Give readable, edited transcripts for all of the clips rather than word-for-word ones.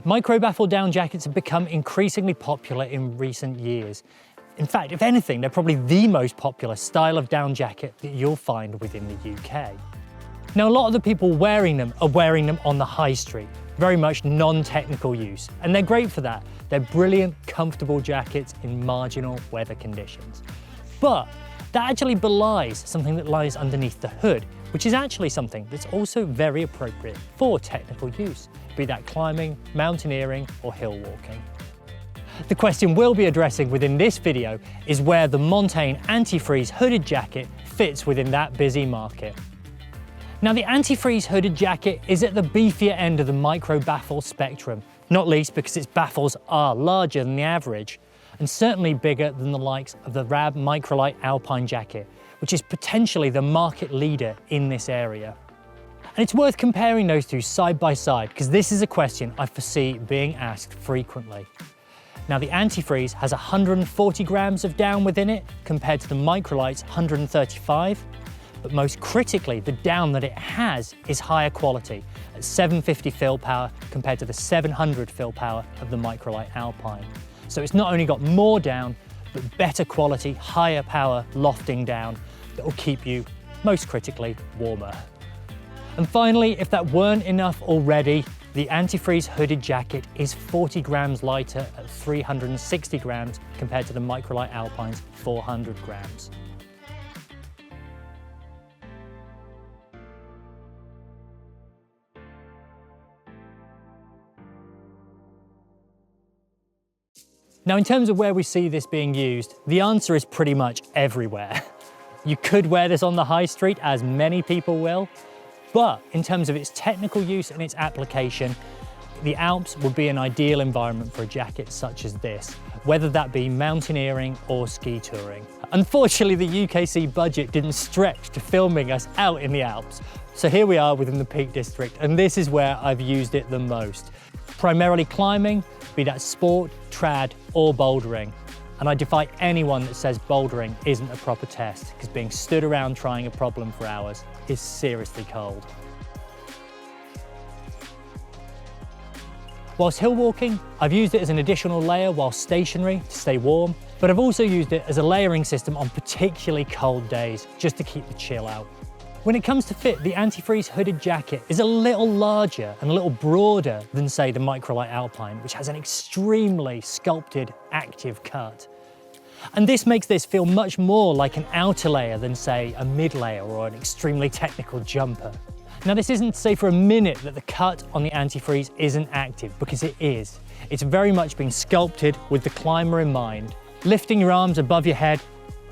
Micro-baffle down jackets have become increasingly popular in recent years. In fact, if anything, they're probably the most popular style of down jacket that you'll find within the UK. Now, a lot of the people wearing them are wearing them on the high street, very much non-technical use, and they're great for that. They're brilliant, comfortable jackets in marginal weather conditions. But that actually belies something that lies underneath the hood, which is actually something that's also very appropriate for technical use, be that climbing, mountaineering, or hill walking. The question we'll be addressing within this video is where the Montane Anti-Freeze hooded jacket fits within that busy market. Now, the Anti-Freeze hooded jacket is at the beefier end of the micro-baffle spectrum, not least because its baffles are larger than the average, and certainly bigger than the likes of the Rab Microlight Alpine jacket, which is potentially the market leader in this area. And it's worth comparing those two side by side, because this is a question I foresee being asked frequently. Now, the Anti-Freeze has 140 grams of down within it, compared to the Microlight's 135. But most critically, the down that it has is higher quality, at 750 fill power compared to the 700 fill power of the Microlight Alpine. So it's not only got more down, but better quality, higher power lofting down that will keep you, most critically, warmer. And finally, if that weren't enough already, the Anti-Freeze hooded jacket is 40 grams lighter at 360 grams compared to the Microlight Alpine's 400 grams. Now, in terms of where we see this being used, the answer is pretty much everywhere. You could wear this on the high street, as many people will, but in terms of its technical use and its application, the Alps would be an ideal environment for a jacket such as this, whether that be mountaineering or ski touring. Unfortunately, the UKC budget didn't stretch to filming us out in the Alps, so here we are within the Peak District, and this is where I've used it the most. Primarily climbing, be that sport, trad, or bouldering. And I defy anyone that says bouldering isn't a proper test, because being stood around trying a problem for hours is seriously cold. Whilst hill walking, I've used it as an additional layer while stationary to stay warm, but I've also used it as a layering system on particularly cold days, just to keep the chill out. When it comes to fit, the Anti-Freeze hooded jacket is a little larger and a little broader than, say, the Microlight Alpine, which has an extremely sculpted, active cut. And this makes this feel much more like an outer layer than, say, a mid layer or an extremely technical jumper. Now, this isn't to say for a minute that the cut on the Anti-Freeze isn't active, because it is. It's very much been sculpted with the climber in mind. Lifting your arms above your head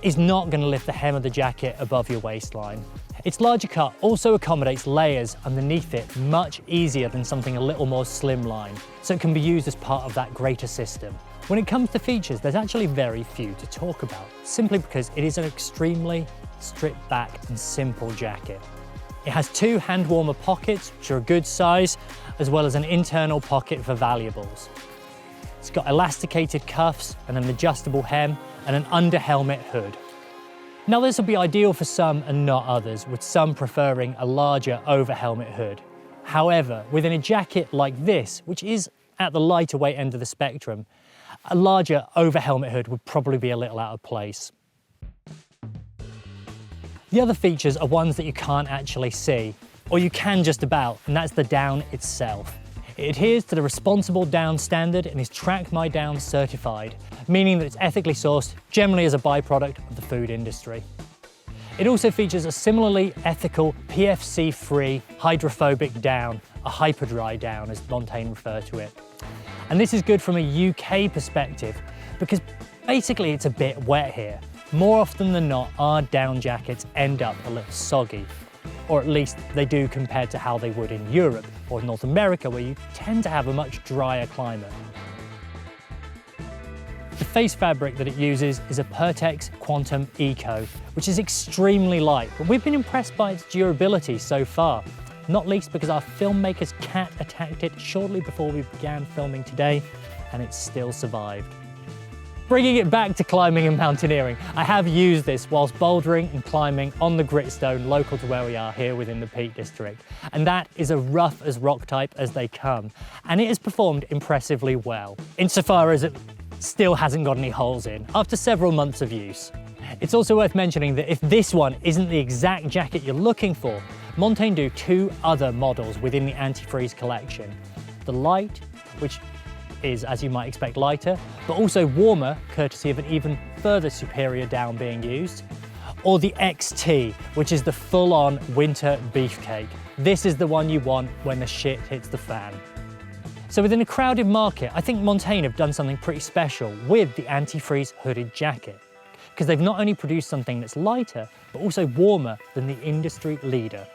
is not going to lift the hem of the jacket above your waistline. Its larger cut also accommodates layers underneath it much easier than something a little more slimline, so it can be used as part of that greater system. When it comes to features, there's actually very few to talk about, simply because it is an extremely stripped back and simple jacket. It has two hand warmer pockets, which are a good size, as well as an internal pocket for valuables. It's got elasticated cuffs and an adjustable hem and an under helmet hood. Now, this will be ideal for some and not others, with some preferring a larger over-helmet hood. However, within a jacket like this, which is at the lighter weight end of the spectrum, a larger over-helmet hood would probably be a little out of place. The other features are ones that you can't actually see, or you can just about, and that's the down itself. It adheres to the Responsible Down standard and is Track My Down certified, meaning that it's ethically sourced, generally as a byproduct of the food industry. It also features a similarly ethical PFC-free hydrophobic down, a hyperdry down as Montane refer to it. And this is good from a UK perspective, because basically it's a bit wet here. More often than not, our down jackets end up a little soggy, or at least they do compared to how they would in Europe or North America, where you tend to have a much drier climate. The face fabric that it uses is a Pertex Quantum Eco, which is extremely light, but we've been impressed by its durability so far, not least because our filmmaker's cat attacked it shortly before we began filming today, and it still survived. Bringing it back to climbing and mountaineering, I have used this whilst bouldering and climbing on the gritstone local to where we are here within the Peak District. And that is a rough as rock type as they come. And it has performed impressively well, insofar as it still hasn't got any holes in after several months of use. It's also worth mentioning that if this one isn't the exact jacket you're looking for, Montane do two other models within the Anti-Freeze collection. The Light, which is, as you might expect, lighter, but also warmer, courtesy of an even further superior down being used, or the XT, which is the full-on winter beefcake. This is the one you want when the shit hits the fan. So within a crowded market, I think Montane have done something pretty special with the Anti-Freeze hooded jacket, because they've not only produced something that's lighter, but also warmer than the industry leader.